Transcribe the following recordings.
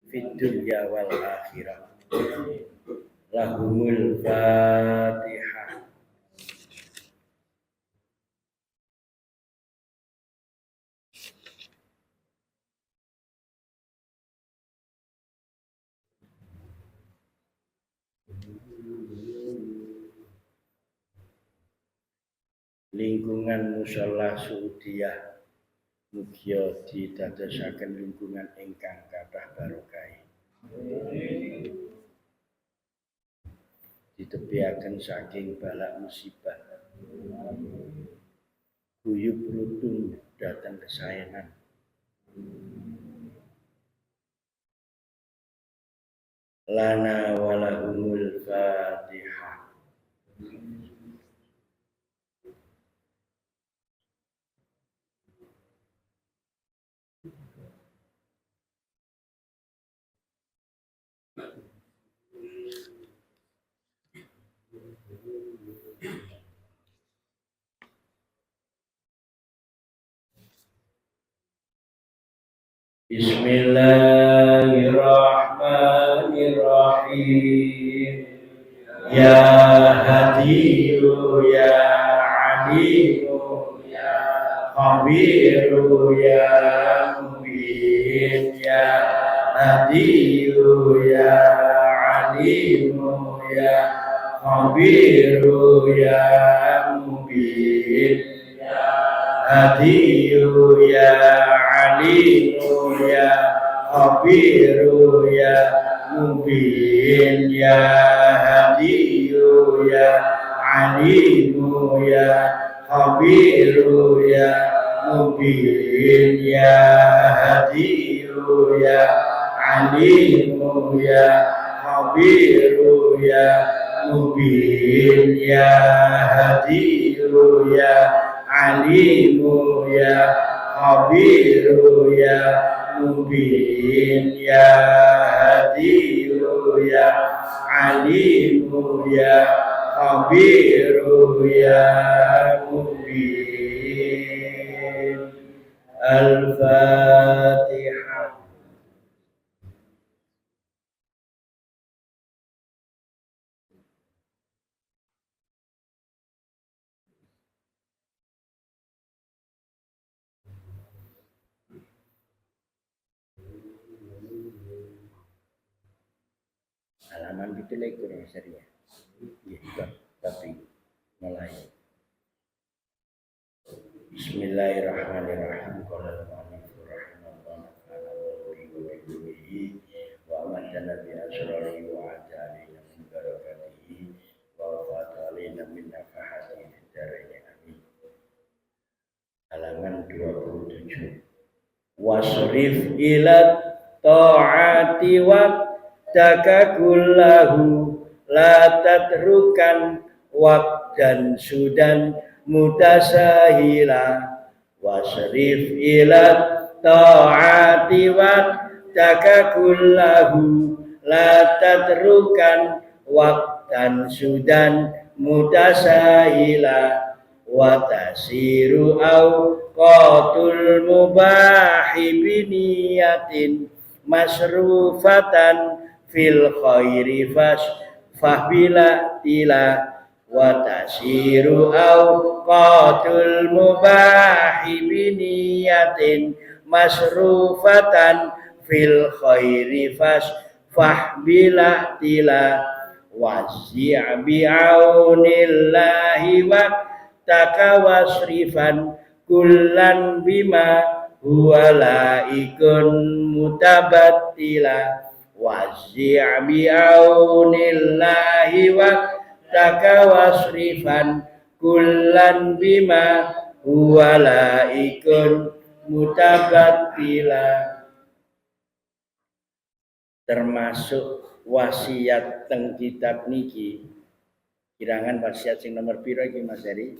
fid dunya wal akhirah. Lahumul Fatihah. Lingkungan mushola Suudiyah mugia didadosaken lingkungan ingkang kathah barokah. Ditepiaken saking balak musibah. Guyub rutun datang kesayangan. Lana walahumul Fatihah. Bismillahirrahmanirrahim. Ya Hadiyu ya Alimu ya Khabiru ya Mubin ya Hadiyu ya Alimu ya Khabiru ya Mubin ya Hadiyu ya Alimu ya Khabiru ya Mubin ya Hadiyu ya Alimu ya Khabiru ya Mubin ya Hadiyu ya Alimu ya Khabiru ya Mubin ya Hadiyu ya Alimu ya Khabiru ya Mubin ya Hadiyu ya Alimu ya Khabiru ya Mubin. Al-Fatihah. Halaman itu lekor ya. Iya, tapi mulai. Bismillahirrahmanirrahim. Qala al-mu'allif rahimahullah ta'ala wa amadana bi asrari wa ajalina min barakatihi wa fatalina min nafahati fid amin. Halaman 27. Wasrif ila ta'ati wa takakullahu la tatrukan waqdan sudan mutasahila wasrif ila ta'ati wa takakullahu la tatrukan waqdan sudan mutasahila wa tasiru awqatul mubahi biniyatin masrufatan fil khairi fahbila tila wa tasiru awqatul mubahi biniyatin masrufatan fil khairi fahbila tila wasi' bi'aunillahi wa takawasrifan kullan bima huwa laikun mutabattila wasi' bi'aunillahi wa takawasrifan kullan bima huwa laikun mutabattila. Termasuk wasiat teng kitab niki kirangan wasiat sing nomor piro iki Mas Heri?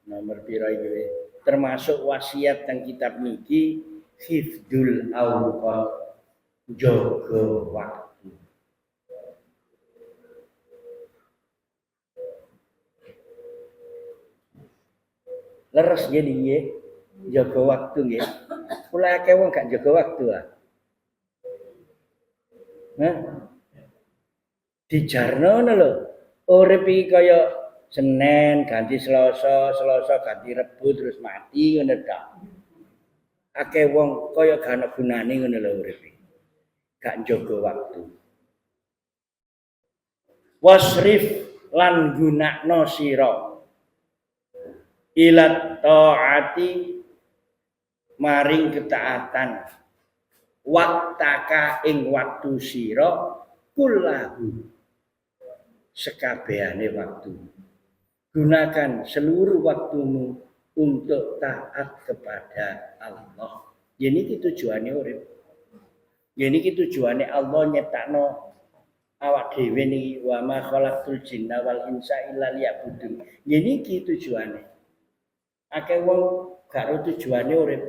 Nomor piro iki? Termasuk wasiat teng kitab niki hifdul awqat, jaga waktu. Leres jadi nggih, jaga waktu nggih. Kula akeh wong gak jaga waktu lah. Hah? Dijarno ngono lho. Urip iki kaya Senin ganti Selasa, Selasa ganti Rebo terus mati ngono tok. Akeh wong kaya gak ana gunane ngono lho urip iki. Gak njaga waktu. Wasrif lan gunakno sira ilat taati maring ketaatan waktaka ing waktu sira kullahu sekabehane waktu. Gunakan seluruh waktumu untuk taat kepada Allah. Ini tujuannya urip. Ini tujuannya Allah nyiptakno awak dhewe niki wa ma khalaqtul jinna wal insa illa liya'budun. Ini tujuannya. Akeh wong gak ro tujuane urip.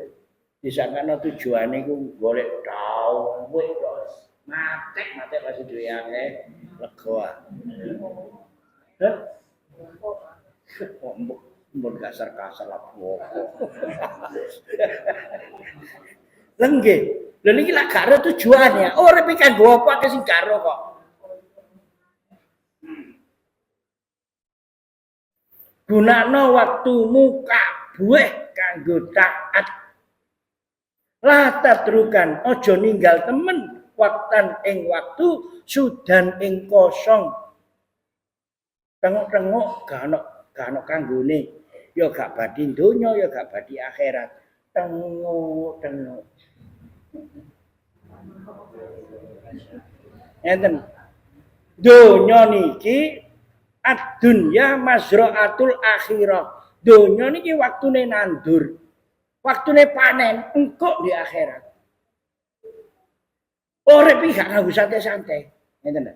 Disangkana tujuane iku golek dhuwit kok. Matek masih duwe akeh lega. Hah? Mbok kasar-kasar lah opo. Lengge. Lha niki lak gak ro tujuane. Urip iki kanggo apa sing gak ro kok. Gunakno waktumu kabeh kanggo taat. La tadrukan aja ninggal temen waktan ing waktu sudan ing kosong. Tengok-tengok gak ana kanggone. Ya gak badhe donya ya gak badhe akhirat. Tengok-tengok. Enten. Donya niki ad-dunya mazra'atul akhirah. Donya niki waktune nandur. Waktune panen engko di akhirat. Urip iki gak nganggo santai-santai. Ngeten lho.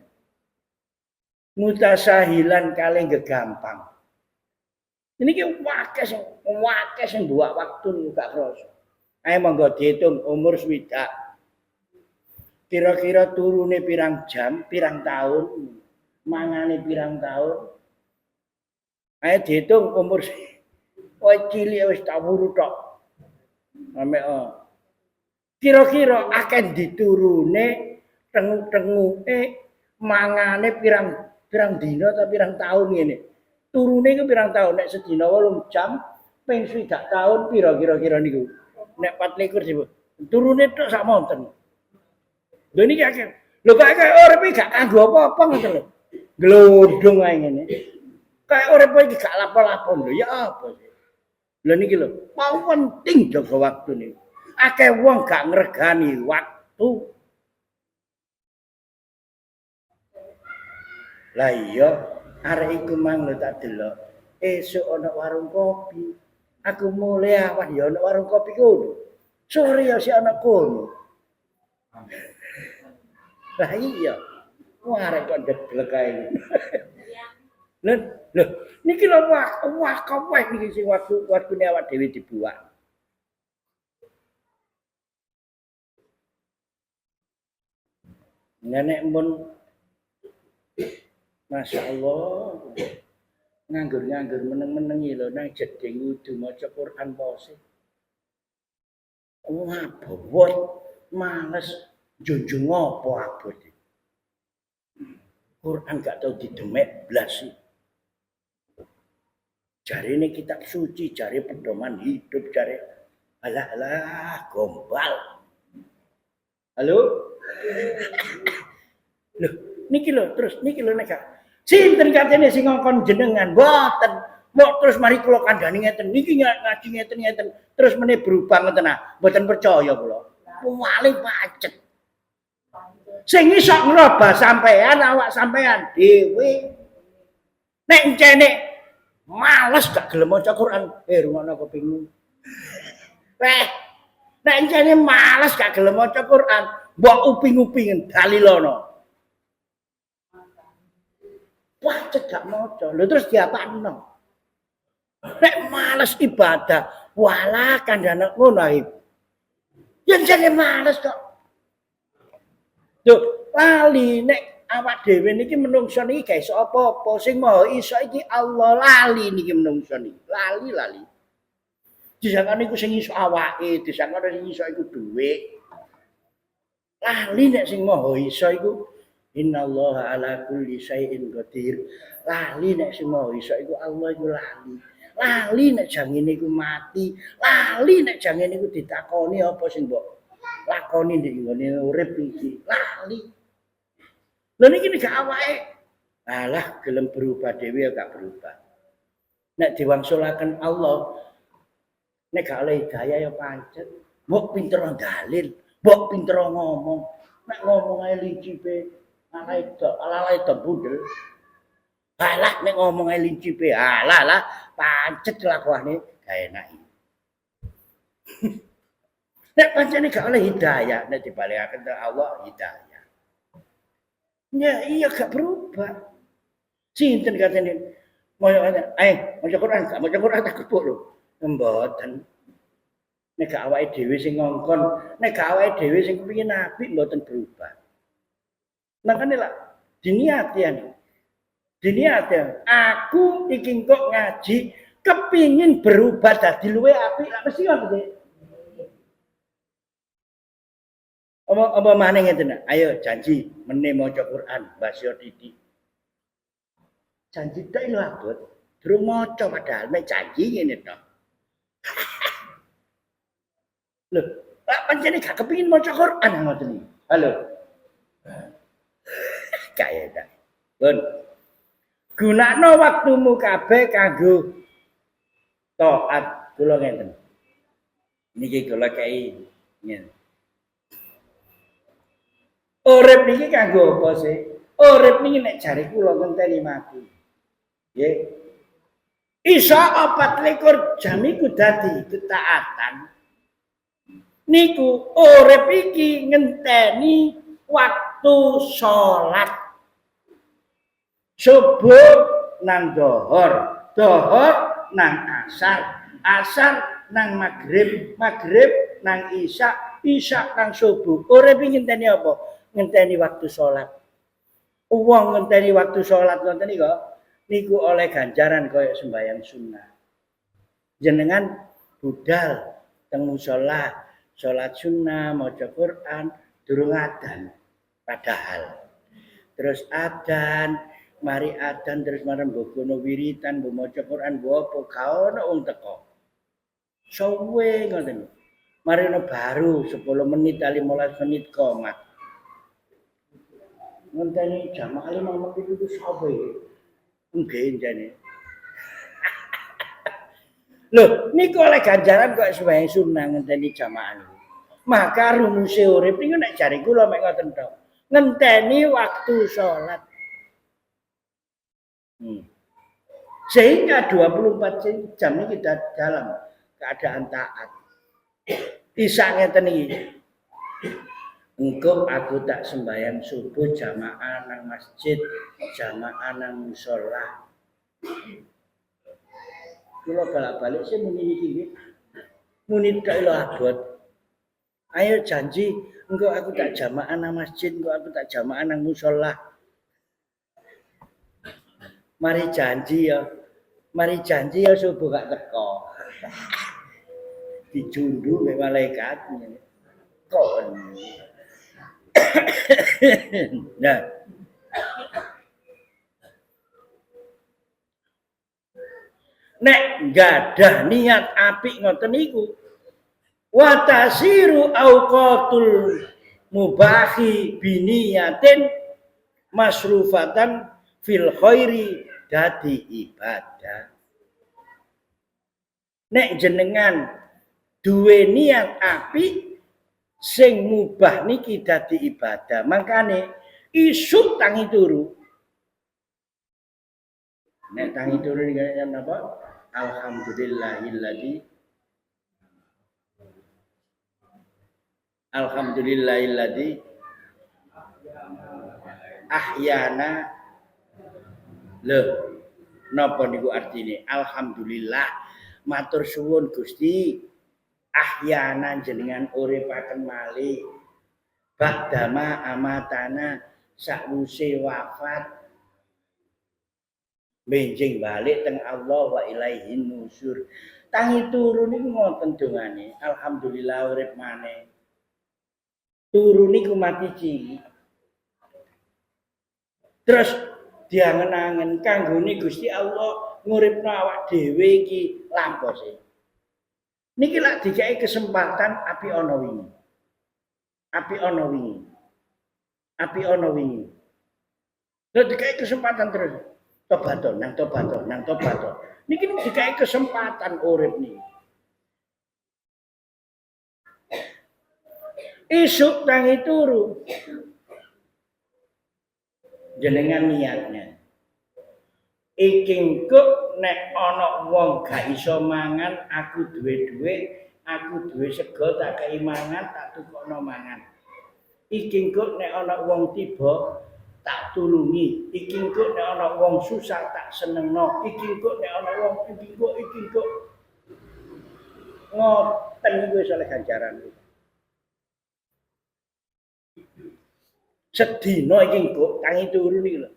Mutasahilan kalih gegampang. Niki wakes sing buak waktu gak krasa. Ayo monggo diitung umur swidak. Kira-kira turune pirang jam, pirang tahun. Mangane pirang tahun. Ayo diitung umur kowe cilik wis tak wuru tok. Amek kira-kira akeh diturune tengu-tenguke mangane pirang dina atau pirang tahun ngene. Turune iku pirang tahun nek sedina 8 jam ping 20 tahun pira kira-kira niku. Nek 24 disebut. Turune tok sak monten. Lho niki akeh. Lho kok akeh urip iki gak kanggo apa-apa ngoten lho. Glodong ae ngene. Kayak urip iki gak lapo-lapo lho ya apa sih. Lha niki lho, mau penting jaga waktu niku. Akeh wong gak ngregani waktu. Lah iya, arek iku mang lho tak delok. Esuk ana warung kopi. Aku mulai awak ya ana warung kopi kono. Sore ya si ana kono. Lah iya. Arek kok deblek kae. Lho, niki lho wakaweh niki sing waktune awak dhewe dibuat. Nenek mun Masya Allah nganggur meneng-menengi lho nang jeding kudu maca Quran pose. Wah, bobot males junjung apa abot. Quran gak tau didemek blas. Jari ini kitab suci, jari pedoman hidup, jari alah gombal. Halo? Loh, niki lho terus niki lho nek sinten katene sing ngongkon jenengan mboten. Mbok terus mari kula kandhani ngeten niki ngaji ngeten terus meneh berubah ngoten ah. Mboten percaya kula. Paling pacet. Sing iso ngrobah sampean awak sampean dhewe. Nek encene males gak gelem maca Quran. Rungono kupingmu. Nek encene males gak gelem maca Quran, mbok uping-upingen dalilono. Pacet gak maca. Lho terus diapakno? Nek males ibadah, walah kandhane ngono ae. Yen jane males kok. Lho, lali nek awak dhewe niki menungso niki gak iso apa-apa. Sing maha iso iki Allah, lali niki menungso niki. Lali. Disangka niku sing iso awake, disangka sing iso iku dhuwit. Lali nek sing maha isa iku innallaha ala kulli syai'in qadir. Lali nek sing maha isa iku Allah iku lali. Lali nek jangene iku mati, lali nek jangene iku ditakoni apa sing mbok lakoni ndek nggone urip iki. Lali. Lha niki nek gak awake. Alah gelem berubah dhewe ya gak berubah. Nek diwangsulaken Allah nek gak oleh hidayah ya pancet. Mbok pinter dalil, mbok pinter ngomong. Nek ngomong ae lincipe ala itu budel. Alah nek ngomong ae lincipe, alah pancet kelakuane gak enak. Nek pancene gak oleh hidayah, nek dibalikaken Allah hidayah. Ya iya gak berubah. Sinten katene maca Quran, gak maca Quran tak kepuk lho. Mboten. Nek gak awake dhewe sing ngongkon, nek gak awake dhewe sing kepengin apik mboten berubah. Makane lah diniati aku iki kok ngaji kepingin berubah dadi luwe apik lak mesti ngono. Apa maneh ngeten. Ayo janji meneh maca Quran basyo titik. Janji tok lho abot. Durung maca padahal mek janji ngene to. Lho, pancene gak kepengin maca Quran ngoten iki. Halo. Kaya dak. Pun. Gunakno waktumu kabeh kanggo taat kula ngenten. Niki kula kei ngene. Urip niki kanggo apa sih? Urip niki nek jare kula ngenteni mati. Nggih. Isa 24 jam iku dadi ketaatan. Niku urip iki ngenteni waktu salat. Subuh nang dohor, dohor nang asar, asar nang maghrib, maghrib nang isya, isya nang subuh. Urip iki ngenteni apa? Ngenteni waktu salat. Wong ngenteni waktu salat ngoten niku oleh ganjaran kaya sembahyang sunnah. Jenengan budal teng musala, salat sunnah, maca Quran, durung adzan. Padahal terus adzan, mari adzan terus marang bogono wiritan, mbok maca Quran, mbok apa gak ono wong teko. Suwe ngoten. Mari ono baru 10 menit, 15 menit komat. Ngenteni jamaah 5 menit itu sapa iki? Nggih jane. Lho, niku oleh ganjaran kok sembahyang sunah ngenteni jamaah niku. Maka rumuse urip niku nek jare kula mek ngoten tok. Ngenteni waktu salat. Sehingga 24 jam ini kita dalam keadaan taat. Isa ngeten iki. Engko aku tak sembahyang subuh jamaah nang masjid, jamaah nang musala. Kula balik-balik sih muni iki nggih. Muni tok lho abot. Ayo janji engko aku tak jamaah nang masjid, engko aku tak jamaah nang musala. Mari janji ya subuh gak teko. Dijundu mek malaikat. Kon. Nah. Nek gadah niat apik ngoten niku wa tasiru auqatul mubahi biniyatin masrufatan fil khairi dadi ibadah. Nek jenengan duwe niat apik sing mubah niki dadi ibadah. Makane isuk tangi turu. Nek tangi turu niki napa? Alhamdulillahilladzi ahyana. Lho, napa niku artine? Alhamdulillah, matur suwun Gusti. Ahyana jenengan uripaken malih. Ba'dama amatana sakwuse wafat. Benjing balik teng Allah wa ilaihin nusur. Tangi turu niku ngoten dongane. Alhamdulillah urip maneh. Turu niku mati cilik. Terus diangen-angen kanggone Gusti Allah nguripno awak dhewe iki lampose. Niki lak dikai kesempatan api ana wingi. Api ana wingi. Api ana wingi. Lha dikai kesempatan terus. Tobato, nang tobato, nang tobato. Niki dikai kesempatan urip niki. Isuk tangi turu. Jenengan niatnya. Iki kok nek ana wong gak iso mangan, aku duwe dhuwit, aku duwe sego tak kei mangan, tak tukokno mangan. Iki kok nek ana wong tiba tak tulungi, iki kok nek ana wong susah tak senengno, iki kok nek ana wong iki kok ngoten iku wis oleh ganjaran. Sedina iki kok tangi turu niki lho.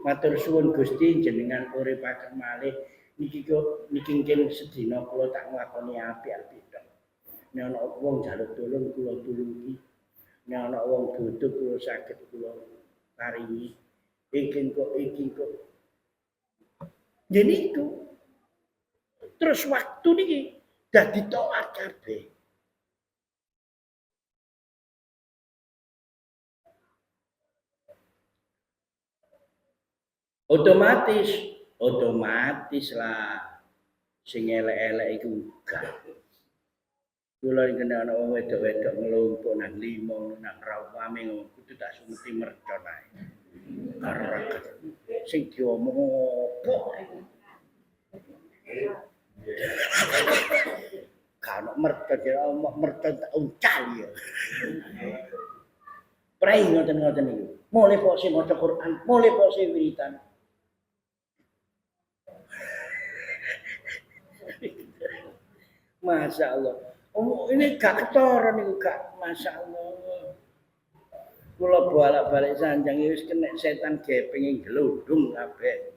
Matur suwun Gusti jenengan uripaken malih niki kok niki ngen sedina kula tak nglakoni apik-apik tok. Nek ana wong njaluk tulung kula tulungi. Nek ana wong butuh kula saged kula paringi. Iki kok Jadi itu. Terus waktu niki dadi taat kabeh. Otomatis lah sing elek-elek iku gak. Kula kena ana wong wedok-wedok nglumpuk nang limo nang rawame kudu tak sumeti mercon ae. Karek sing diomong opo iku. Kan mercon ya mercon tak uncal ya. Prai ngoten-ngoten niku. Mulai pose maca Quran, mulai pose wiritan. Masya Allah. Oh, ini gak ketara niku gak. Masya Allah. Kula bolak-balik sanjang wis kena setan gepeng glundung kabeh.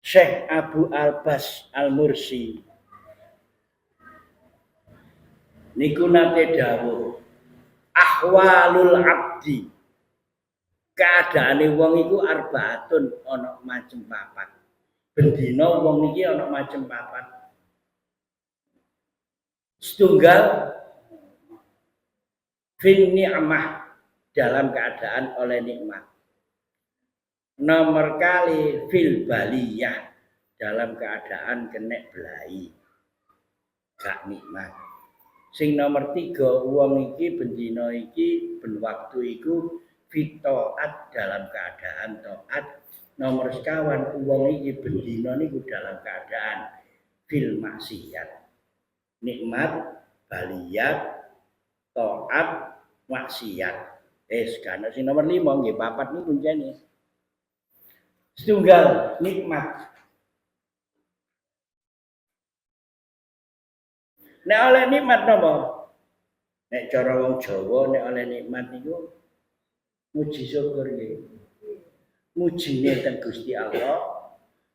Syekh Abu Albas Al-Mursi niku nate dawuh ahwalul abdi keadaane wong iku arbaatun ana macem papat. Bendina wong niki ana macem papat. Setunggal fin ni'mah dalam keadaan oleh nikmat. Nomor kali fil baliyah dalam keadaan kena belai. Gak nikmat. Sing nomor 3 wong iki bendina iki ben waktu iku fitoat dalam keadaan taat. Nomor sekawan wong iki bendina niku dalam keadaan fil maksiat. Nikmat, baliyat, taat, maksiat. Sekarang sing nomor 5 nggih papat niku kuncene. Setunggal nikmat. Nek oleh nikmat napa? Nek cara wong Jawa nek oleh nikmat niku muji syukur nggih. Mujine teng Gusti Allah,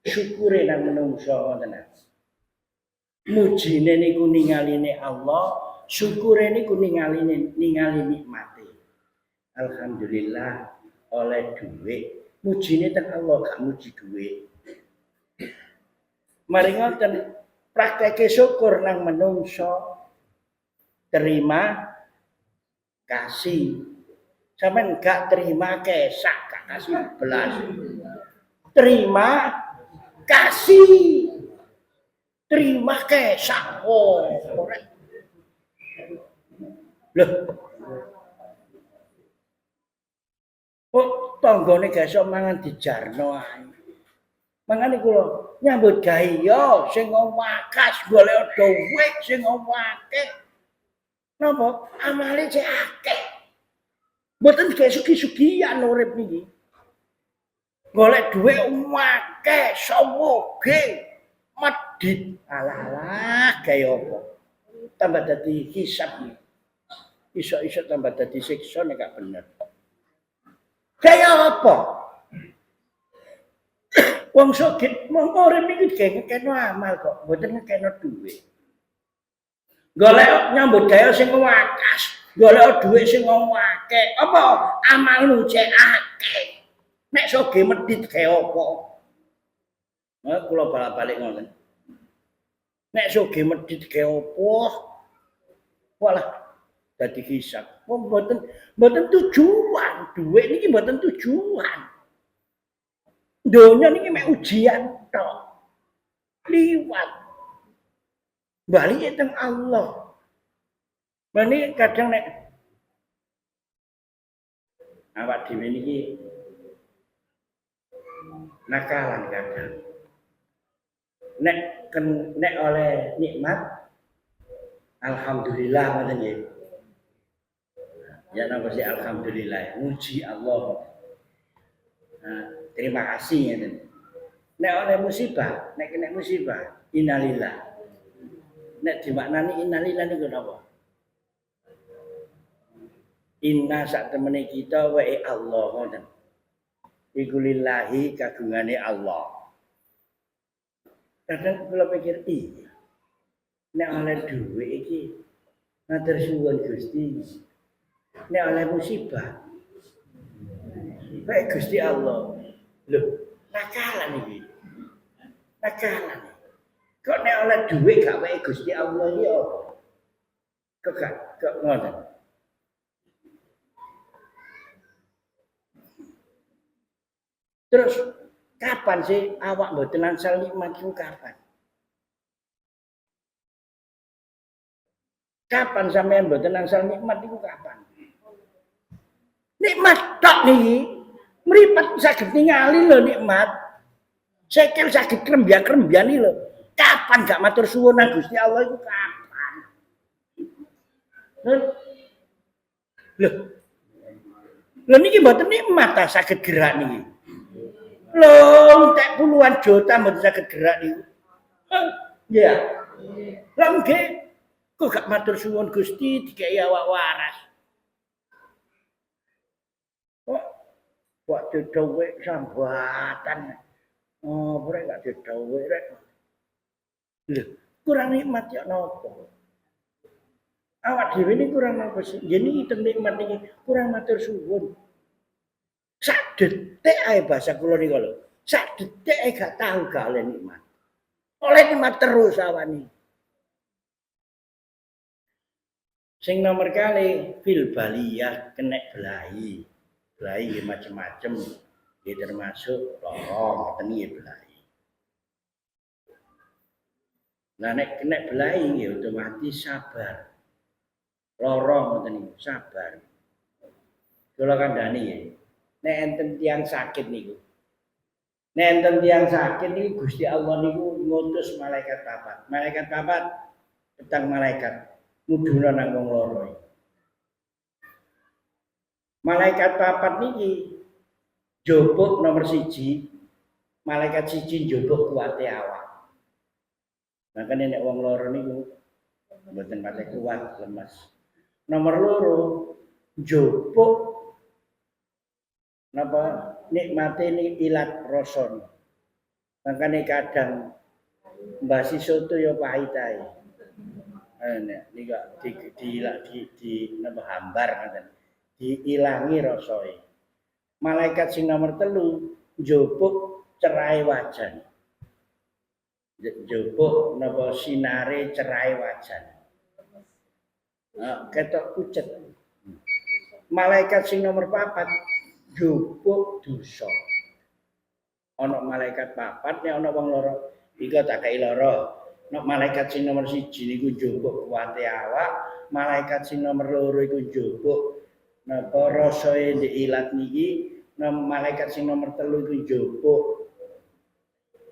syukure nang menungso ngoten. Mujine niku ningaline Allah, syukure niku ningali nikmate. Alhamdulillah oleh dhuwit. Mujine teng Allah gak muji dhuwit. Mari ngoten prakteke syukur nang menungso. Terima kasih. Sampeyan gak terima kesak, gak kasih belas. Terima kasih. Terima kesak. Oh, loh. Oh, tanggane gak iso mangan dijarno ae. Mangane kula nyambut gawe yo sing wakas golek dhuwit sing akeh. Napa? Amale cek akeh. Mboten gak sugi-sugian urip niki. Golek dhuwit akeh, sawoge, medhit. Alah, gawe apa? Tambah dadi hisab. Iso-iso tambah dadi siksa nek gak bener. Gawe apa? Wong sugih mung urip iki ngekeno amal kok, mboten ngekeno dhuwit. Golek nyambut gawe sing wakas, golek dhuwit sing akeh. Apa amalmu cek akeh. Nek soge medhit gawe apa? Nah, kula balik-balik ngoten. Nek soge medhit gawe apa? Walah dadi hisab. Wong mboten tujuan, dhuwit niki mboten tujuan. Donya niki mek ujian tok. Liwat. Bali teng Allah. Mane kadang nek awak dhewe niki nakalan kadang. Nek oleh nikmat alhamdulillah ngoten nggih. Ya napa sih alhamdulillah, muji Allah. Nah, terima kasih ngeten. Nek oleh musibah, nek kena musibah, innalillah. Nek dimaknani innalillah niku napa? Inna sak temene kita wae Allah ngoten. Iku lillahi kagungane Allah. Kadang kula pikir iya. Nek oleh dhuwit iki matur suwun Gusti. Nek oleh musibah wae Gusti Allah. Loh, nakalan iki. Nakalan. Kok nek oleh dhuwit gak wae Gusti Allah iki apa? Kok ngoten. Terus kapan sih awak mboten angsal nikmat itu kapan? Kapan sampean mboten angsal nikmat itu kapan? Nikmat tok niki mripat saged ningali lho nikmat. Sekel saged krembyak-krembyan iki lho. Kapan gak matur suwun nang Gusti Allah itu kapan? Lho niki mboten nikmat ta saged gerak niki. Lho, tak puluhan juta mboten saged gerak niku. Iya. Lah nggih, kok gak matur suwun Gusti dikai awak waras. Kok didhawuhi sambatan. Oh, rek gak didhawuhi rek. Lho, kurang nikmat ya napa? Awak dhewe ini kurang apa sih? Jadi item nikmat niki kurang matur suwun. Sak detik ae bahasa kula niku lho. Sak detik ae gak tahu gak oleh nikmat. Oleh nikmat terus awani. Sing nomor kali fil baliyah kena belahi. Belahi macam-macam. Nggih termasuk lara ngoten nggih belahi. Nah nek kena belahi nggih otomatis sabar. Lara ngoten niku sabar. Kula kandhani nggih. Nek enten tiyang sakit niku. Nek enten tiyang sakit niku Gusti Allah niku ngutus malaikat papat. Malaikat papat petang malaikat mudhuna nang wong lara. Malaikat papat niki njupuk nomor 1, malaikat 1 njupuk kuwate awak. Makane nek wong lara niku mboten pate kuat, lemes. Nomor 2 njupuk napa nikmate ni ilat rasa. Makane kadang mbasi soto ya pahit ae. Nek nika di napa hambar ngoten. Diilangi rasane. Malaikat sing nomor 3 njupuk cerai wajan. Njupuk napa sinare cerai wajan. Ketok pucet. Malaikat sing nomor 4 njupuk dosa. Ana malaikat 4 nek ana wong lara iki tak kei lara. Nek malaikat sing nomor 1 niku njupuk kuwate awak, malaikat sing nomor 2 iku njupuk napa rasae ndek ilat niki, malaikat sing nomor 3 iku njupuk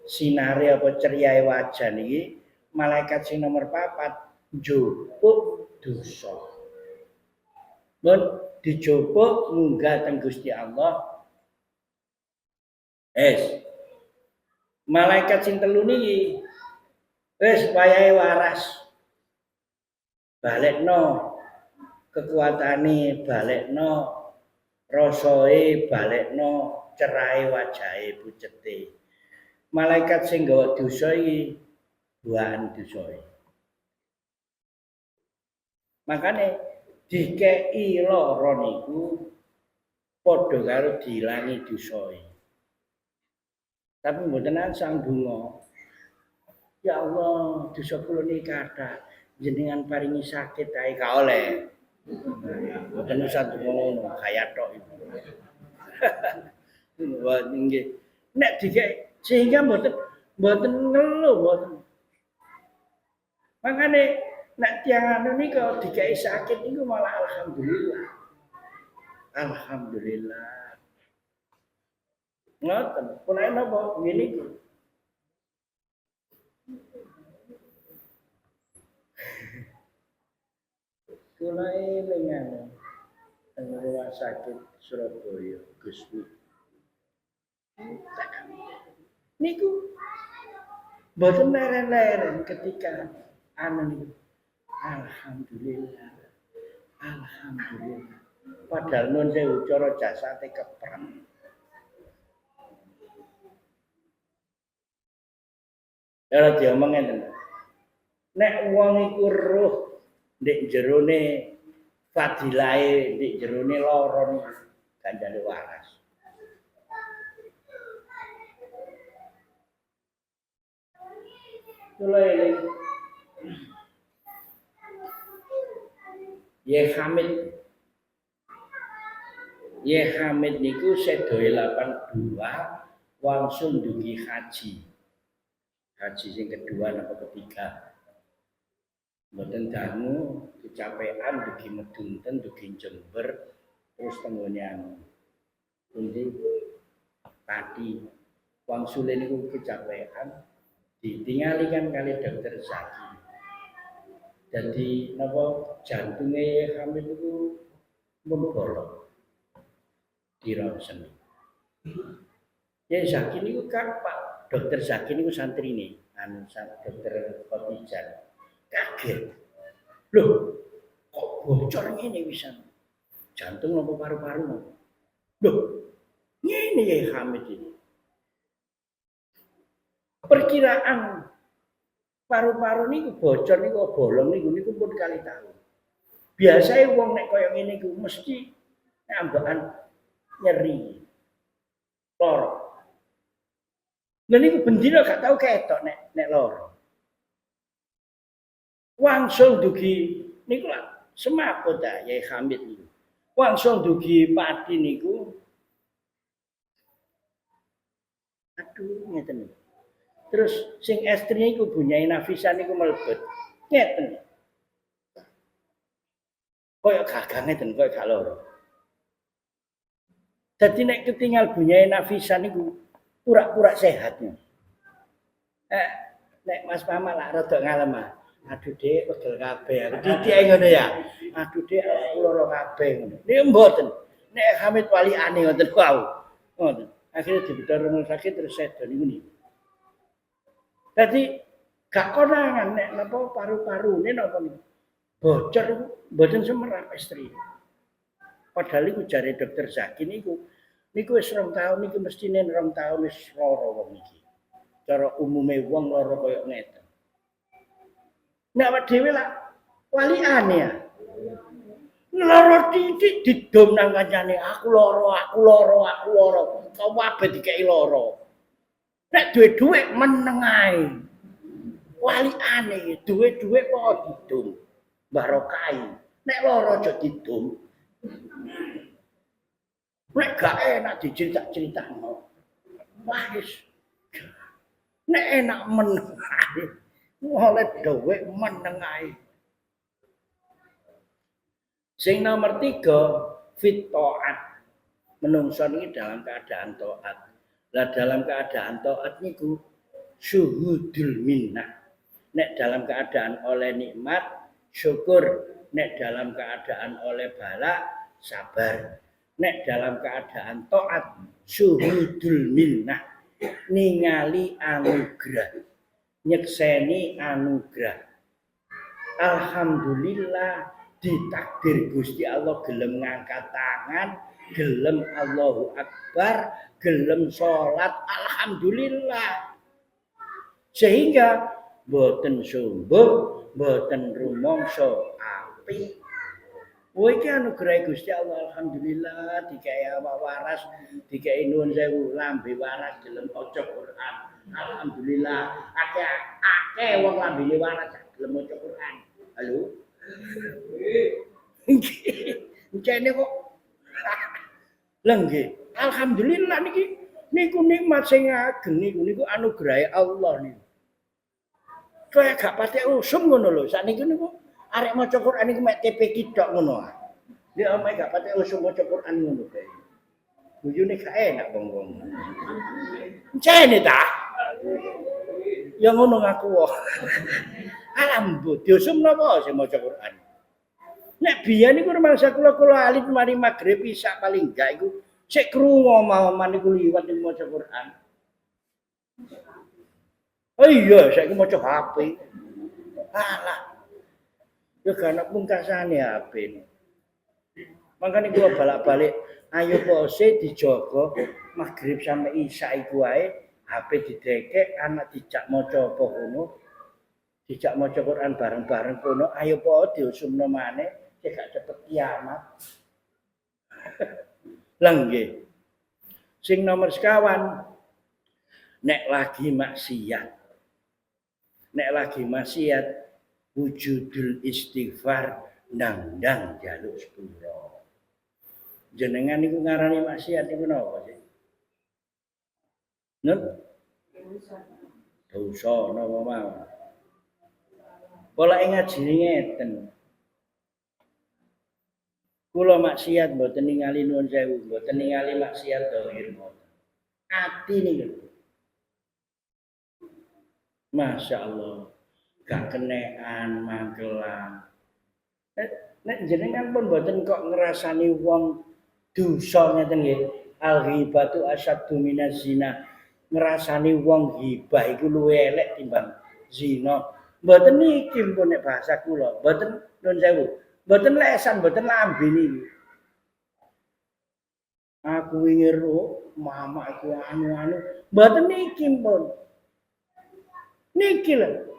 sinare apa ceriae wajan iki, malaikat sing nomor 4 njupuk dosa. Mun dijupuk munggah teng Gusti Allah. Malaikat sing 3 niki wis wayahe waras. Balekno kekuatane, balekno rasae, balekno cerahe wajahe pucete. Malaikat sing nggawa dosa iki buahan dosae. Makane dikei lara niku padha karo dilangi dosae. Tapi mboten sang donga. Ya Allah, dosa kula niki kathah. Jenengan paringi sakit ae gak oleh. Mboten usah ngono, kaya tok itu. Wah nggih. Nek dikei sehingga mboten ngeluh mboten. Makane nek tiyang anu nika dikei sakit niku malah alhamdulillah. Alhamdulillah. Ngoten, pun napa ngene iki. Kula eling rumah sakit Surabaya, Gusmi. Niku mboten leren-leren ketika anu niku. Alhamdulillah. Alhamdulillah. Padahal nun sewu cara jasate keprem. Ora diomong ngeten. Nek wong iku roh ndek jerone fadilahe, ndek jerone lara niku ganjane waras. Kula eling Ye Hamid niku sedoyo 82 wangsul ndugi haji. Haji sing kedua napa ketiga. Mboten dangu kecapean dugi Medunten, dugi Jember, terus tenggone pundi Pati. Wangsule niku kecapean ditingali kan kali dokter Zaki. Jadi napa jantunge Hamid niku mun bolong. Dironsen. Ya Zaki niku kan Pak Dokter Zaki niku santrine, anu Dokter Khotijah. Kaget. Loh, kok bocor ngene wisan? Jantung napa paru-paru? Loh, ngene ya Hamid ini. Perkiraan paru-paru niku bocor niku bolong niku pun kali tahu. Biasanya wong nek koyo ngene iku mesti ambekan nyeri. Loro. Lha niku bendina gak tau ketok nek loro. Wangsul dugi niku lah semaput ta Yai Hamid niku. Wangsul dugi Pati niku. Aduh ngeten. Terus sing estrinya iku Bu Nyai Nafisa niku mlebet. Ngeten. Koyok gagang ngeten koyok gak loro. Dadi nek ketinggal Bu Nyai Nafisa niku pura-pura sehatnya. Nek Mas Pama lak rada ngalem. Aduh Dik, pegel kabeh. Didik ngono ya. Aduh Dik, lara kabeh ngono. Niku mboten. Nek Hamid waliane ngoten wau. Ngoten. Akhire dibedhar rumah sakit terus sedo niku niku. Dadi gak konangan nek napa paru-parune napa niku. Bocor niku mboten semerap istri. Padahal iku jare dokter Zaki niku wis 2 tahun niku mestine 2 tahun wis lara wong iki. Cara umume wong lara kaya ngeten. Nek awak dhewe lah waliane ya. Lara titik didom nang kancane, aku lara. Kabeh dikeki lara. Nek duwe dhuwit meneng ae. Waliane duwe dhuwit kok didom. Barokai. Nek lara aja didom. Nek gak enak dicerita-critakno. Wah wis. Nek enak meneng ae. Oleh dhuwit meneng ae. Sing nomor 3 fit taat. Menungso niki dalam keadaan taat. Lah dalam keadaan taat niku syuhudul minnah. Nek dalam keadaan oleh nikmat syukur, nek dalam keadaan oleh bala sabar. Nek dalam keadaan taat syuhudul minnah. Ningali anugerah. Nyekseni anugerah. Alhamdulillah ditakdir Gusti Allah gelem ngangkat tangan, gelem Allahu Akbar, gelem salat, alhamdulillah. Sehingga boten sombong, boten rumangsa apik. Kowe iki anugerah Gusti Allah alhamdulillah dikai awak waras, dikai nuwun sewu lambe waras gelem maca Quran. Alhamdulillah akeh wong lambene waras gelem maca Quran. Halo. Kene kok. Lah nggih, alhamdulillah niku nikmat sing ageng niku anugerah Allah niku. Kaya gak pati usum ngono lho. Sakniki niku arek maca Quran niku mek TP tok ngono. Nek mek gak pati usum maca Quran ngono kae. Bojone gak enak wong-wong. Jane ta? Ya ngono ngaku wae. Alhamdulillah diusum napa sing maca Quran. Nek biyen niku mangsa kula alit mari magrib isya paling gak iku sik krungu mau niku liwat ning maca Quran. Oh iya, saiki maca HP. Alah. Ya gak ana pungkasane HP. Makane kula balak-balik, ayo pose dijaga magrib sampai isya iku wae, HP didekek, anak dijak maca apa ngono. Dijak maca Quran bareng-bareng kono, ayo po diusumno maneh, cek gak cepet kiamat. Lah nggih. Sing nomor sekawan nek lagi maksiat. Nek lagi maksiat wujudul istighfar ndang jaluk sepura. Jenengan niku ngarani maksiat niku napa sih? Nun? Dosa napa mawon. Pola ngajine ngeten. Kula maksiat mboten ningali nuwun sewu, mboten ningali maksiat zahir mboten. Ati niku. Masya Allah, gak kenekan magelang. Nek jenengan pun mboten kok ngrasani wong dosa ngeten nggih. Al-ghibatu asyaddu minaz zina. Ngrasani wong ghibah iku luwih elek timbang zina. Mboten niki pun nek bahasa kula, mboten nuwun sewu. Mboten lesan, mboten lambe niki. Aku wingi mama aku anu-anu, mboten niki pun. Niki lho.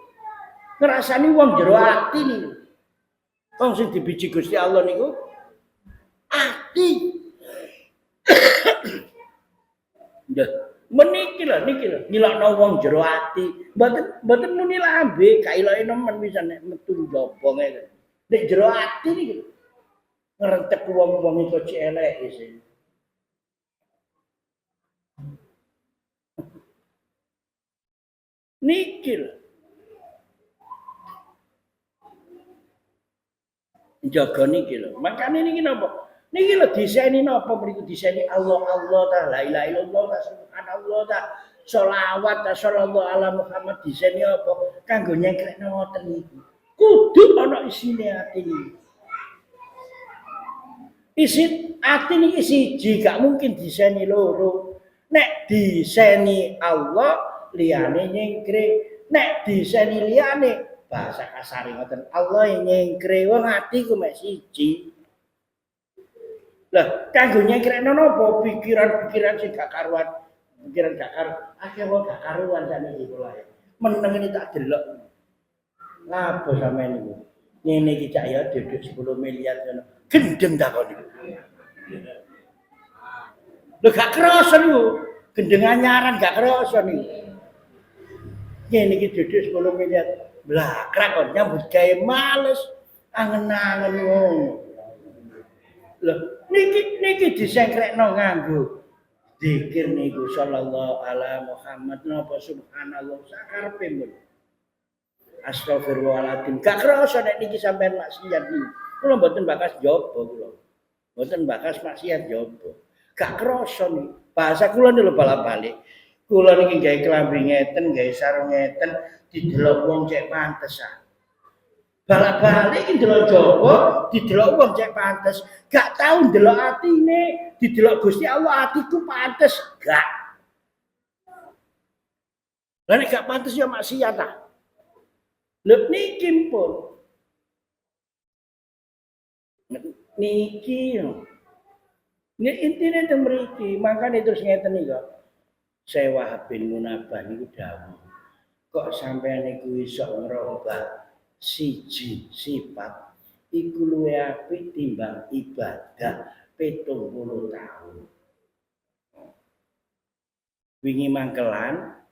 Ngrasani wong jero ati niku. Wong sing dibiji Gusti Allah niku ati. Nggih, meniki lho nyilokno wong jero ati. Mboten muni lambe, gak iloke nemen pisan nek metu njaba ngene. Nek jero ati niku ngrentek wong-wong iku cek elek sih. Niki lho. Jaga niki lho. Makane niki napa? Niki lho diseni napa mriku diseni Allah ta la ilaha illallah ta subhanallah ta sholawat ta sallallahu ala Muhammad diseni apa kanggo nyengkrekno ngoten niku. Kudu ana isine ati niki. Isi ati niki siji gak mungkin diseni loro. Nek diseni Allah liyane nyengkre, nek diseni liyane bahasa kasar ngoten Allah nyengkre wong ati ku mek siji. Lah kanggo nyengkrekno napa pikiran-pikiran sing gak karuan, pikiran gak karuan, akeh wong gak karuan sakniki kula. Meneng ini tak delok. Ngapa sampeyan niku? Ngene iki cak ya duduk 10 miliar ngono. Gendeng takon niku. Lho gak krasa niku. Gendeng anyaran gak krasa niku. Ngene iki duduk 10 miliar. Blakrak kok nyambut gawe males. Angen-angen ngono. Lho niki disengkrekno nganggo zikir niku sallallahu ala Muhammad napa subhanallah sakarepe mun. Astagfirullahaladzim. Gak krasa nek niki sampean maksiat niku. Kula mboten bakas jaba kula. Mboten bakas maksiat jaba. Gak krasa niku. Bahasa kula niku balik-balik. Kula niki gawe klambi ngeten, gawe sarung ngeten, didelok wong cek pantes ah. Balak-balik iki ndelok jaba, didelok wong cek pantes. Gak tau ndelok atine, didelok Gusti Allah atiku pantes, gak. Lah nek gak pantes ya maksiat ta. Lha niki pun. Niki. Nek intine teng mriki, makane terus ngeten iki kok. Sewa bin Munabah niku dawuh. Kok sampeyan niku iso ngrobah siji sifat iku luwih apik timbang ibadah 70 tahun. Wingi mangkelan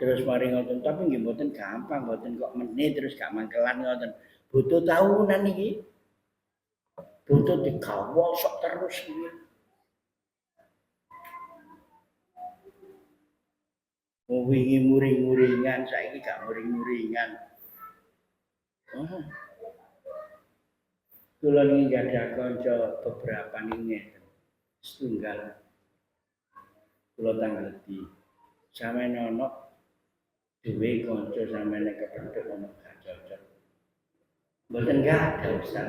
terus mari ngoten tapi nggih mboten gampang, mboten kok menit terus gak mangkelan ngoten. Butuh tahunan iki. Butuh digawosok terus iki. Wingi muring-muringan, saiki gak muring-muringan. Kula niki gadah kanca beberapa niki setunggal. Kula tanggeti. Sampeyan ana duwe kanca sampeyan kepethuk ana gak cocok. Mboten gak ada Ustaz.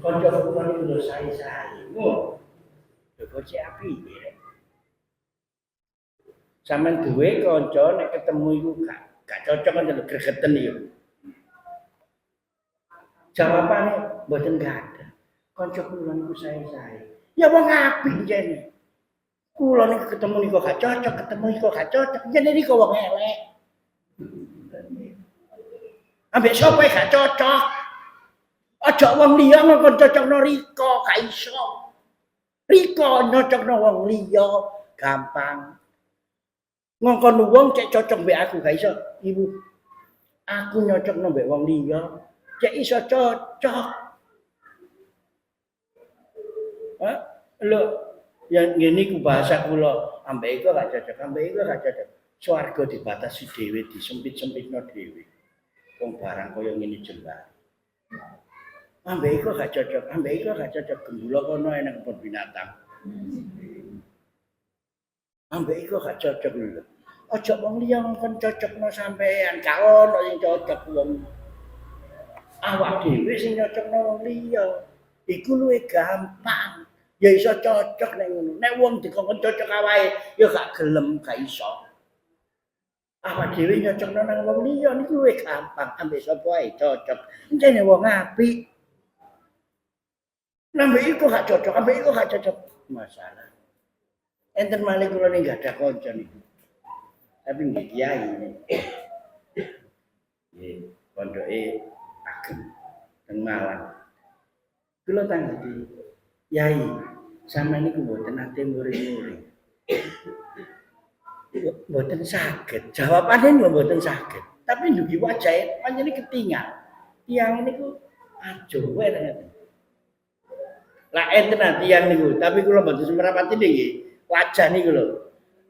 Kanca kula niku lho sae-sae. Lho bocah apik ya. Sampeyan duwe kanca nek ketemu iku gak cocok kan gregeten iki. Jawabane mboten gak ada. Kanca kula niku sae-sae. Ya wong apik jane. Kula niku ketemu niku gak cocok, ketemu niku gak cocok. Jane niku wong elek. Ambek sapa gak cocok? Aja wong liya ngkon cocokno Rika, gak iso. Rika nyocokno wong liya gampang. Ngkon wong cek cocok mbek aku gak iso, Ibu. Aku nyocokno mbek wong liya, cek iso cocok. Hah? Lho, yang ngene iku bahasa kula, ambek iku gak cocok, ambek iku gak cocok. Swarga dibatasi dhewe, disempit-sempitno dhewe. Wong barang kaya ngene jembar. Ambek iku gak cocok, ambek iku gak cocok gembula kono nang kebon binatang. Ambek iku gak cocok lho. Aja wong liya kon cocokno sampean, gak ono sing cocok wong. Awak dhewe sing nyocokno wong liya. Iku luwih gampang. Ya iso cocok nek ngono. Nek wong dikongkon cocok awake, ya gak gelem, gak iso. Awak dhewe nyocokno nang wong liya niku luwih gampang, ambek sapa ae cocok. Encene wong apik. Ambek iku gak cocok, ambek iku gak cocok. Masalah. Enten malih kula ning gak ada kanca niku. Tapi nggih kiai. Nggih, pondoke ageng teng Malang. Kula tanggeti, Yai, sampeyan niku mboten ate muring-muring. Mboten saged. Jawabane mboten saged. Tapi ndugi wajahe pancen ketinggal. Tiyang niku ajo wae ngoten. Lah enten tiyang niku, tapi kula mboten semrapati nggih. Wajah niku lho.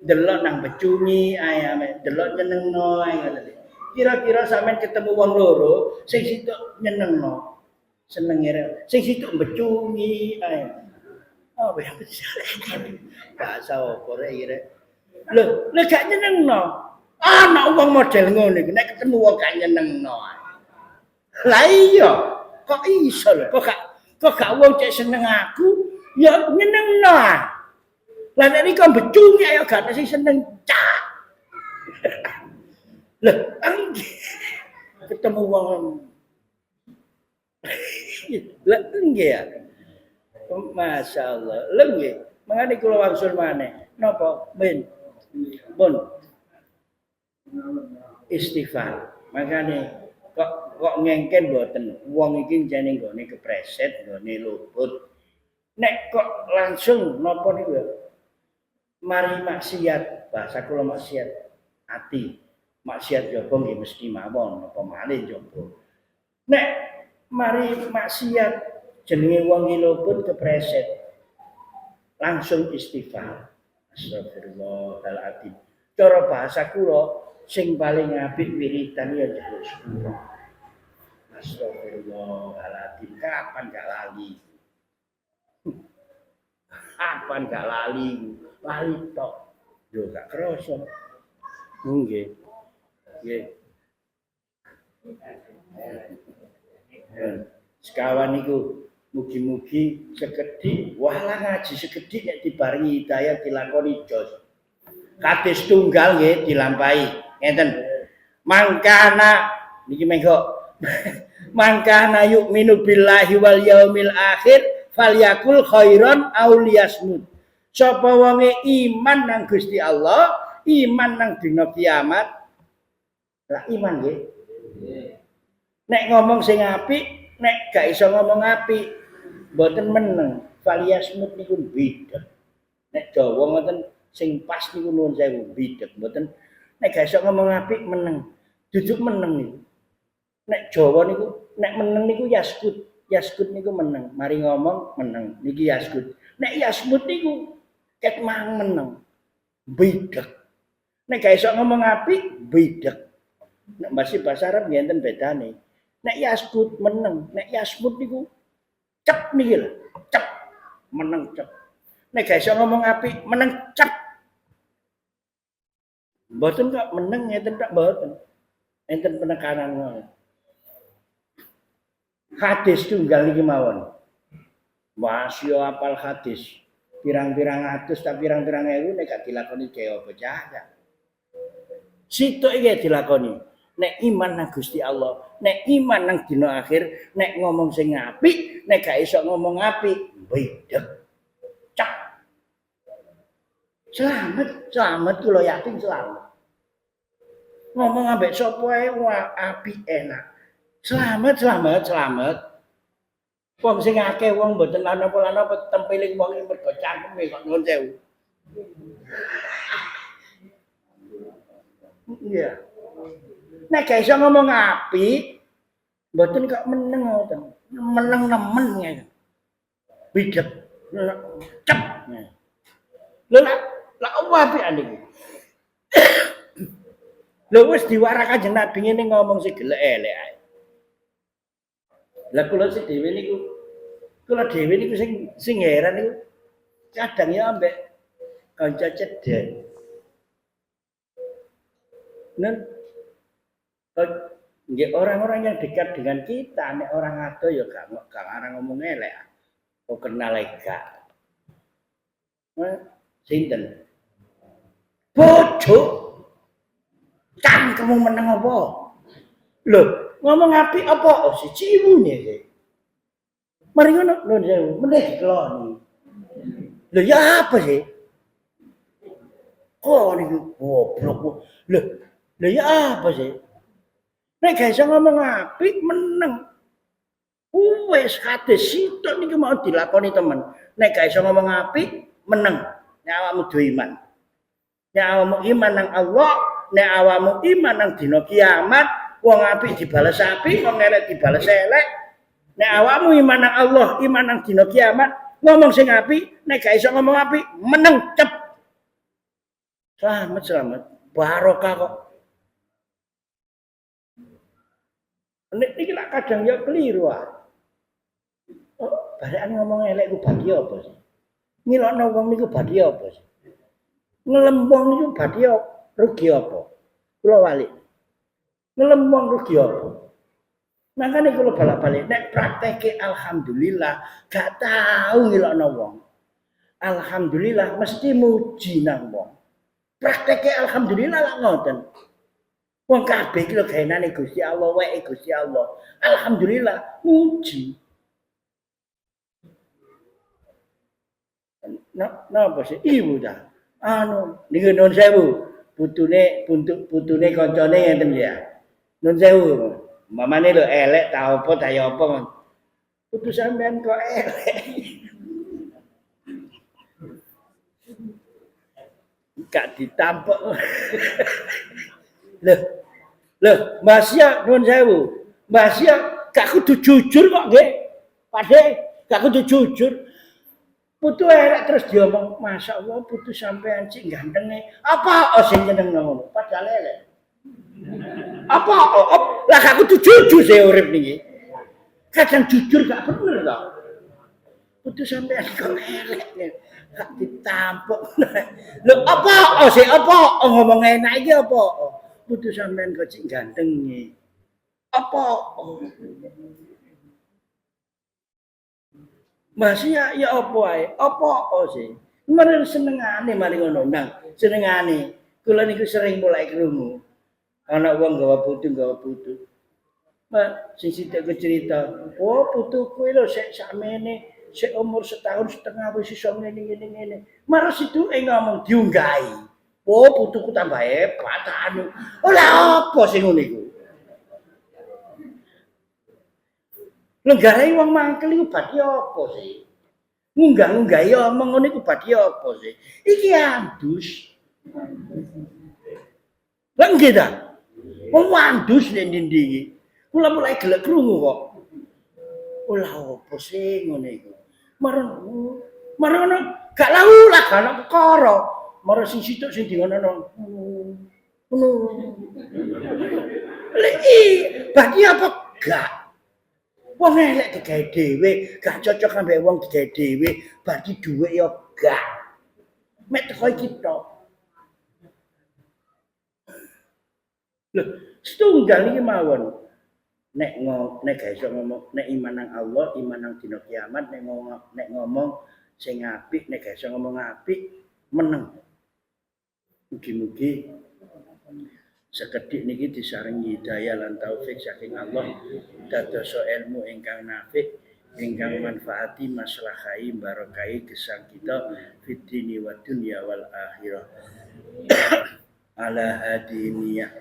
Delok nang becungi ae delok nyenengno ae ngoten. Kira-kira sampean ketemu wong loro sing sitok nyenengno. Senenge sing sitok becungi ae. Oh, ya bahasa apa rek iki rek. Lho, nek gak nyenengno. Ana wong model ngono iki nek ketemu wong gak nyenengno. Lah iya, kok iso lho, kok gak wong cek seneng aku, ya nyenengno. Lah nek iki becungi ayo gak sing seneng cak. Lah, ketemu wong lah nggih ya. Masyaallah. Lha nggih, mangane kula wangsul maneh. Napa? Ben. Pun. Istighfar. Makane kok ngengken mboten. Wong iki jane nggone kepreset, nggone luput. Nek kok langsung napa niku ya? Mari maksiat, bahasa kula maksiat ati. Maksiat jaba nggih mesti mawon, napa malih jaba. Nek mari maksiat jenenge wong iki luput kepreset. Langsung istighfar. Astagfirullahaladzim. Cara bahasa kula sing paling apik wiridan ya jero sepuro. Astagfirullahaladzim. Kapan gak lali? Kapan gak lali? Lali tok. Yo gak krasa. Nggih. Nggih. Sekawan niku mugi-mugi sekedhik walah ngaji sekedhik nek dibarengi hidayah dilakoni jos. Kados tunggal nggih dilampahi. Ngeten. Mangkana niki mengko. Mangkana yu'minu billahi wal yaumil akhir falyakul khairan aw liyasmut. Sapa wonge iman nang Gusti Allah, iman nang dina kiamat. Lah iman nggih. Nek ngomong sing apik Nek gak iso ngomong apik, mboten meneng. Valiasmut niku bidhek. Nek Jawa ngoten sing pas niku nuwun sewu bidhek, mboten nek gak iso ngomong apik meneng. Jujuk meneng niku. Nek Jawa niku nek meneng niku yaskut. Yaskut niku meneng. Mari ngomong meneng. Niki yaskut. Nek yasmut niku ket mang meneng. Bidhek. Nek gak iso ngomong apik bidhek. Nek masih bahasa Arab ngenten bedane. Nek yaskut meneng, nek yasmut niku cep niki lho, cep meneng cep. Nek gak iso ngomong apik meneng cep. Mboten kok meneng ngeten tok mboten. Enten penekanan ngono. Hadis tunggal niki mawon. Masya apal hadis. Pirang-pirang atus tak pirang-pirang ewu nek gak dilakoni kaya apa cahya. Sitok iki dilakoni. Nek iman nang Gusti Allah, nek iman nang dina akhir, nek ngomong sing apik, nek gak iso ngomong apik, bidhek. Cak. Selamat kula yakin selamat. Ngomong ambek sapa ae apik enak. Selamat. Wong sing akeh wong mboten lan apa tempeling wong mergo cangkeme kok nuwun sewu. Iya. Nek gak iso ngomong apik, mboten kok meneng ngoten. Meneng nemen ngene. Bidhek. Cep. Lha apa apikan iki? Lha wis diwarak Kanjeng Nabi ngene ngomong sing gelek elek ae. Lah kula dhewe niku sing heran niku kadang ya ambek kanca cedhek. Nggih orang-orang yang dekat dengan kita, nek orang ado ya gak arang ngomong elek. Kok kenal lega. Sinten? Bojo. Kan kamu meneng apa? Lho, ngomong apik apa? Oh, siji iwune iki. Mari ngono, nuwun sewu, meneh dikeloni. Lho ya apa sih? Kok niku goblok. Lho ya apa sih? Nek gak iso ngomong apik meneng. Wis hadis sitok niki mau dilakoni temen. Nek gak iso ngomong apik meneng. Nek awakmu do iman. Nek awakmu iman nang Allah, nek awakmu iman nang dina kiamat, wong apik dibales apik, wong elek dibales elek. Nek awakmu iman nang Allah, iman nang dina kiamat, ngomong sing apik, nek gak iso ngomong apik meneng cep. Selamat. Barokah kok. Nek iki lak kadang ya keliru ah. Oh, barekan ngomong elek ku badhe apa sih? Ngilokno wong niku badhe apa sih? Ngelembong niku badhe rugi apa? Kula walik. Ngelembong rugi apa? Makane kula balak-balik nek prakteke alhamdulillah gak tau ngilokno wong. Alhamdulillah mesti muji nang wong. Prakteke alhamdulillah lak ngoten. Wong kabeh iki lho gaenane Gusti Allah, wae Gusti Allah. Alhamdulillah muji. Napa sih ibu ta? Niku nuwun sewu. Putune kancane ngenten ya. Nuwun sewu. Mamane lho elek ta apa ta ya apa. Putu sampean kok elek. Gak ditampok. Loh, Mbak Sia nuwun sewu. Mbak Sia gak kudu jujur kok nggih. Padhe gak kudu jujur. Putu elek terus diomong, Masya Allah putu sampean cik gantenge. Apa sing nyenengno ngono? Padahal elek. Apa? Lah gak kudu jujur saya urip niki. Kadang jujur gak bener to. Putu sampean kok elek. Gak ditampok. Lho apa sih apa ngomong enak iki apa? Putu sampean kok cik ganteng iki. Apa? Masih ya apa ae? Apa sih? Mari senengane mari ngono nang. Senengane. Kula niku sering mulai krungu. Ana wong gawa putu. Mbak sing sithik cerita, "Oh, putuku lho sik sakmene, sik umur setahun setengah wis iso ngene. Maras itu ngomong diunggahi. Oh, putuku tambah hebat anu. Ora apa sing ngono iku. Lenggarahi wong mangkel iku badhe apa sih? Ngunggah-ngunggahi omong ngono iku badhe apa sih? Iki andus. Lah nggih ta? Wong andus nek ndi iki. Kula mulai gelek krungu kok. Olah apa sih ngene iku? Marono gak lahu lah gak ana perkara. Maro sing situk sing dingono. Ngono. Lek badhe apa gak? Wong elek digawe dhewe, gak cocok ambek wong digawe dhewe, badhe dhuwit ya gak. Mek teko iki tok. Lho, setunggal iki mawon. Nek gak iso ngomong nek iman nang Allah, iman nang dina kiamat, nek ngomong sing apik, nek gak iso ngomong apik, meneng. Mugi-mugi sekedhik niki disarengi hidayah lan taufik saking Allah dados ilmu ingkang nafi ingkang manfaati maslahahi barakahi gesang kita fid dini wa dunya wal akhirah ala hadiniyah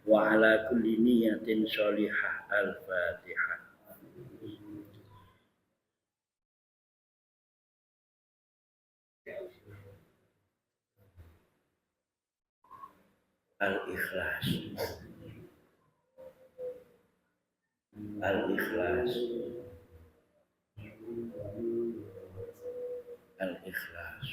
wa ala kulli niyatin sholihah al-fatihah. Al-ikhlas. Al-ikhlas. Al-ikhlas.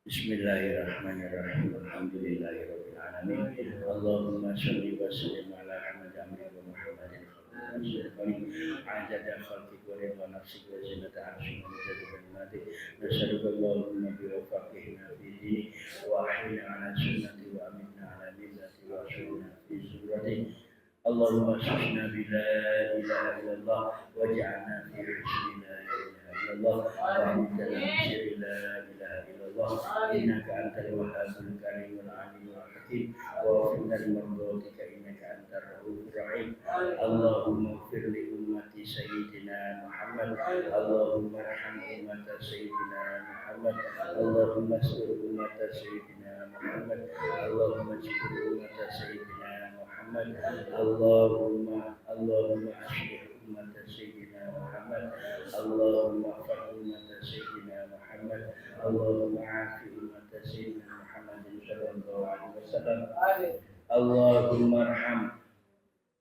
Bismillahirrahmanirrahim. Alhamdulillahirabbil alamin. Allahumma shalli wa sallim ala Muhammadin عدد خلقك ورضا نفسك وزنة عرشك ومدد كلماتك نسألك اللهم بوفقنا في دينك وأحينا على سنتك وأمتنا على ملتك وأشرنا في زمرتك اللهم اشفنا بلا إله إلا الله واجعلنا في حسن لا إله إلا الله وأنتنا بسر لا إله إلا الله إنك أنت الوهاب الكريم العليم الحكيم ووفقنا لمرضاتك إنك أنت الرؤوف الرحيم اللهم اغفر لأمة سيدنا محمد اللهم ارحم أمة سيدنا محمد اللهم استر أمة سيدنا محمد اللهم اجبر أمة سيدنا محمد اللهم أصلح أمة سيدنا محمد اللهم اغفر أمة سيدنا محمد اللهم عاف أمة سيدنا محمد صلى الله عليه وسلم اللهم ارحم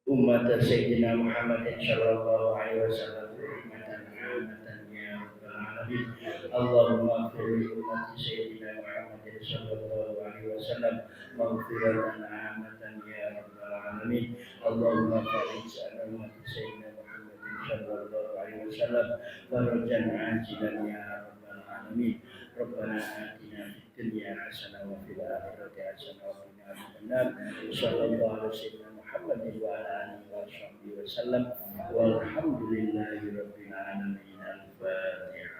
أمة سيدنا محمد صلى الله عليه وسلم رحمة عامة يا رب العالمين اللهم اغفر لأمة سيدنا محمد صلى الله عليه وسلم مغفرة عامة يا رب العالمين اللهم فرج عن أمة سيدنا محمد صلى الله عليه وسلم فرجا عاجلا يا رب العالمين ربنا آتنا في الدنيا حسنة وفي الآخرة حسنة وقنا عذاب النار صلى الله على سيدنا محمد وعلى آله وصحبه وسلم والحمد لله رب العالمين. الفاتحة.